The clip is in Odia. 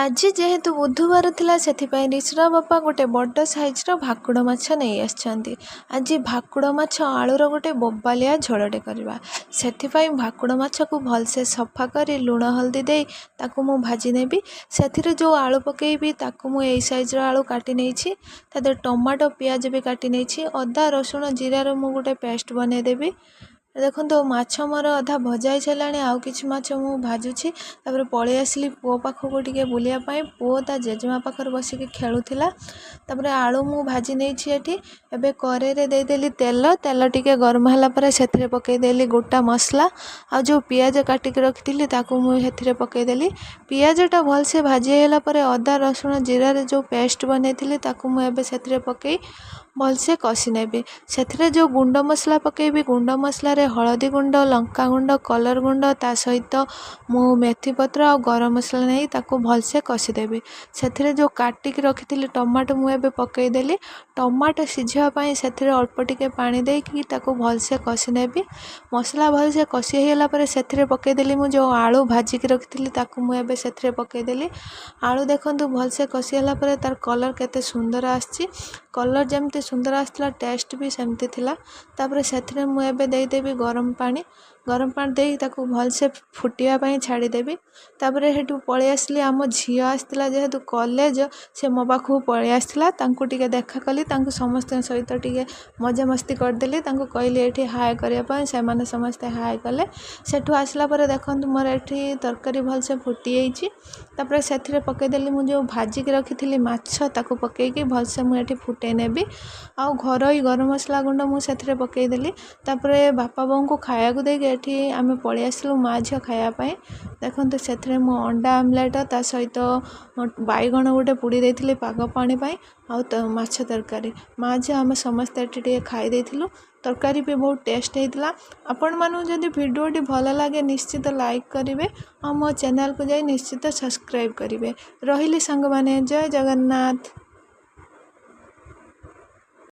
ଆଜି ଯେହେତୁ ବୁଧବାର ଥିଲା ସେଥିପାଇଁ ରିଶ୍ର ବାପା ଗୋଟେ ବଡ଼ ସାଇଜ୍ର ଭାକୁଡ଼ ମାଛ ନେଇ ଆସିଛନ୍ତି। ଆଜି ଭାକୁଡ଼ ମାଛ ଆଳୁର ଗୋଟେ ବୋବାଲିଆ ଝୋଳଟେ କରିବା। ସେଥିପାଇଁ ଭାକୁଡ଼ ମାଛକୁ ଭଲସେ ସଫା କରି ଲୁଣ ହଳଦୀ ଦେଇ ତାକୁ ମୁଁ ଭାଜି ନେବି। ସେଥିରେ ଯେଉଁ ଆଳୁ ପକେଇବି ତାକୁ ମୁଁ ଏଇ ସାଇଜ୍ର ଆଳୁ କାଟି ନେଇଛି। ତା ଦେହରେ ଟମାଟୋ ପିଆଜ ବି କାଟି ନେଇଛି। ଅଦା ରସୁଣ ଜିରାର ମୁଁ ଗୋଟେ ପେଷ୍ଟ ବନେଇଦେବି। ଦେଖନ୍ତୁ ମାଛ ମୋର ଅଧା ଭଜା ହେଇସାରିଲାଣି, ଆଉ କିଛି ମାଛ ମୁଁ ଭାଜୁଛି। ତାପରେ ପଳେଇ ଆସିଲି ପୁଅ ପାଖକୁ ଟିକେ ବୁଲିବା ପାଇଁ। ପୁଅ ତା ଜେଜେମା ପାଖରେ ବସିକି ଖେଳୁଥିଲା। ତାପରେ ଆଳୁ ମୁଁ ଭାଜି ନେଇଛି ଏଠି। ଏବେ କଡ଼େଇରେ ଦେଇଦେଲି ତେଲ ଟିକେ ଗରମ ହେଲା ପରେ ସେଥିରେ ପକେଇଦେଲି ଗୋଟା ମସଲା, ଆଉ ଯେଉଁ ପିଆଜ କାଟିକି ରଖିଥିଲି ତାକୁ ମୁଁ ସେଥିରେ ପକେଇଦେଲି। ପିଆଜଟା ଭଲସେ ଭାଜି ହେଇଗଲା ପରେ ଅଦା ରସୁଣ ଜିରାରେ ଯେଉଁ ପେଷ୍ଟ ବନେଇଥିଲି ତାକୁ ମୁଁ ଏବେ ସେଥିରେ ପକେଇ ଭଲସେ କଷି ନେବି। ସେଥିରେ ଯେଉଁ ଗୁଣ୍ଡ ମସଲା ପକେଇବି, ଗୁଣ୍ଡ ମସଲାରେ ହଳଦୀ ଗୁଣ୍ଡ, ଲଙ୍କାଗୁଣ୍ଡ, କଲର୍ ଗୁଣ୍ଡ, ତା ସହିତ ମୁଁ ମେଥିପତ୍ର ଆଉ ଗରମ ମସଲା ନେଇ ତାକୁ ଭଲସେ କଷିଦେବି। ସେଥିରେ ଯେଉଁ କାଟିକି ରଖିଥିଲି ଟମାଟୋ ମୁଁ ଏବେ ପକେଇଦେଲି। ଟମାଟୋ ସିଝିବା ପାଇଁ ସେଥିରେ ଅଳ୍ପ ଟିକେ ପାଣି ଦେଇକି ତାକୁ ଭଲସେ କଷି ନେବି। ମସଲା ଭଲସେ କଷି ହେଇଗଲା ପରେ ସେଥିରେ ପକେଇଦେଲି ମୁଁ ଯେଉଁ ଆଳୁ ଭାଜିକି ରଖିଥିଲି ତାକୁ ମୁଁ ଏବେ ସେଥିରେ ପକେଇଦେଲି। ଆଳୁ ଦେଖନ୍ତୁ ଭଲସେ କଷି ହେଲା ପରେ ତାର କଲର୍ କେତେ ସୁନ୍ଦର ଆସିଛି। କଲର୍ ଯେମିତି ସୁନ୍ଦର ଆସିଥିଲା ଟେଷ୍ଟ ବି ସେମିତି ଥିଲା। ତାପରେ ସେଥିରେ ମୁଁ ଏବେ ଦେଇଦେବି ଗରମ ପାଣି ଦେଇ ତାକୁ ଭଲସେ ଫୁଟିବା ପାଇଁ ଛାଡ଼ିଦେବି। ତାପରେ ସେଠୁ ପଳେଇ ଆସିଲି, ଆମ ଝିଅ ଆସିଥିଲା ଯେହେତୁ କଲେଜ, ସେ ମୋ ପାଖକୁ ପଳେଇ ଆସିଥିଲା। ତାଙ୍କୁ ଟିକେ ଦେଖା କଲି, ତାଙ୍କୁ ସମସ୍ତଙ୍କ ସହିତ ଟିକେ ମଜାମସ୍ତି କରିଦେଲି। ତାଙ୍କୁ କହିଲି ଏଠି ହାଏ କରିବା ପାଇଁ, ସେମାନେ ସମସ୍ତେ ହାଏ କଲେ। ସେଠୁ ଆସିଲା ପରେ ଦେଖନ୍ତୁ ମୋର ଏଠି ତରକାରୀ ଭଲସେ ଫୁଟି ଯାଇଛି। ତାପରେ ସେଥିରେ ପକେଇଦେଲି ମୁଁ ଯେଉଁ ଭାଜିକି ରଖିଥିଲି ମାଛ, ତାକୁ ପକେଇକି ଭଲସେ ମୁଁ ଏଠି ଫୁଟେଇ ନେବି। ଆଉ ଘରୋଇ ଗରମ ମସଲା ଗୁଣ୍ଡ ମୁଁ ସେଥିରେ ପକେଇଦେଲି। ତାପରେ ବାପା ବୋଉଙ୍କୁ ଖାଇବାକୁ ଦେଇକି ଏଠି ଆମେ ପଳେଇ ଆସିଲୁ ମା ଝିଅ ଖାଇବା ପାଇଁ। ଦେଖନ୍ତୁ ସେଥିରେ ମୁଁ ଅଣ୍ଡା ଆମଲେଟ୍, ତା ସହିତ ବାଇଗଣ ଗୋଟେ ପୋଡ଼ି ଦେଇଥିଲି ପାଗ ପାଣି ପାଇଁ, ଆଉ ମାଛ ତରକାରୀ। ମା ଝିଅ ଆମେ ସମସ୍ତେ ଏଠି ଟିକେ ଖାଇ ଦେଇଥିଲୁ। ତରକାରୀ ବି ବହୁତ ଟେଷ୍ଟ ହେଇଥିଲା। ଆପଣମାନଙ୍କୁ ଯଦି ଭିଡ଼ିଓଟି ଭଲ ଲାଗେ ନିଶ୍ଚିତ ଲାଇକ୍ କରିବେ, ଆଉ ମୋ ଚ୍ୟାନେଲକୁ ଯାଇ ନିଶ୍ଚିତ ସବସ୍କ୍ରାଇବ୍ କରିବେ। ରହିଲି ସାଙ୍ଗମାନେ, ଜୟ ଜଗନ୍ନାଥ।